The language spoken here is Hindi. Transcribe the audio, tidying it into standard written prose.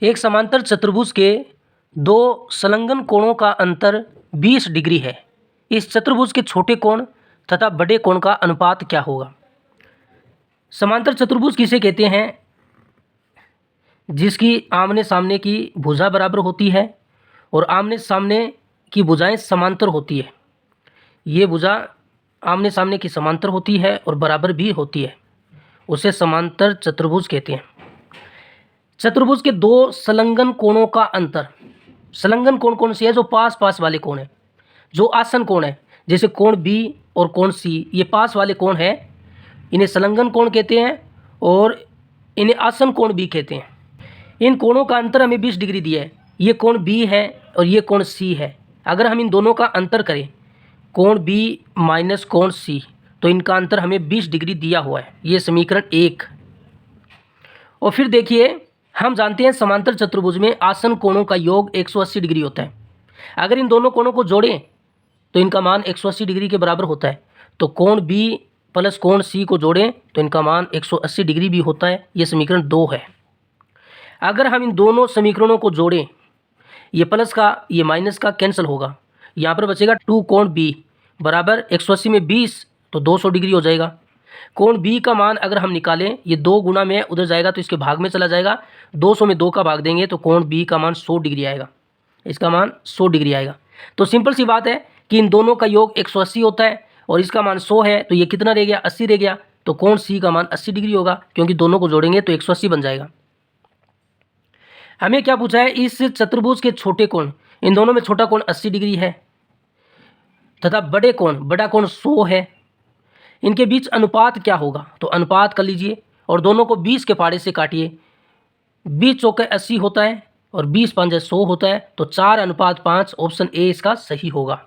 एक समांतर चतुर्भुज के दो संलग्न कोणों का अंतर 20 डिग्री है। इस चतुर्भुज के छोटे कोण तथा बड़े कोण का अनुपात क्या होगा। समांतर चतुर्भुज किसे कहते हैं? जिसकी आमने सामने की भुजा बराबर होती है और आमने सामने की भुजाएं समांतर होती है। ये भुजा आमने सामने की समांतर होती है और बराबर भी होती है, उसे समांतर चतुर्भुज कहते हैं। चतुर्भुज के दो संलग्न कोणों का अंतर, संलग्न कोण कौन से है? जो पास पास वाले कोण है। जो आसन कोण है, जैसे कोण बी और कोण सी, ये पास वाले कोण है, इन्हें संलग्न कोण कहते हैं और इन्हें आसन कोण भी कहते हैं। इन कोणों का अंतर हमें 20 डिग्री दिया है। ये कोण बी है और ये कोण सी है। अगर हम इन दोनों का अंतर करें, कोण बी माइनस कोण सी, तो इनका अंतर हमें 20 डिग्री दिया हुआ है। ये समीकरण 1। और फिर देखिए, हम जानते हैं समांतर चतुर्भुज में आसन कोणों का योग 180 डिग्री होता है। अगर इन दोनों कोणों को जोड़ें तो इनका मान 180 डिग्री के बराबर होता है। तो कोण बी प्लस कोण सी को जोड़ें तो इनका मान 180 डिग्री भी होता है। ये समीकरण 2 है। अगर हम इन दोनों समीकरणों को जोड़ें, ये प्लस का ये माइनस का कैंसिल होगा, यहाँ पर बचेगा 2 कोण बी बराबर 180 में 20 तो 200 डिग्री हो जाएगा। कोण बी का मान अगर हम निकालें, ये 2 गुना में उधर जाएगा तो इसके भाग में चला जाएगा। 200 में 2 का भाग देंगे तो कोण बी का मान 100 डिग्री आएगा। इसका मान 100 डिग्री आएगा। तो सिंपल सी बात है कि इन दोनों का योग 180 होता है और इसका मान 100 है, तो ये कितना रह गया? 80 रह गया। तो कोण सी का मान 80 डिग्री होगा, क्योंकि दोनों को जोड़ेंगे तो 180 बन जाएगा। हमें क्या पूछा है? इस चतुर्भुज के छोटे कोण, इन दोनों में छोटा कोण 80 डिग्री है तथा बड़ा कोण 100 है। इनके बीच अनुपात क्या होगा? तो अनुपात कर लीजिए और दोनों को 20 के पाड़े से काटिए। 20 चौके 80 होता है और 20 पंजे 100 होता है। तो 4:5, ऑप्शन ए इसका सही होगा।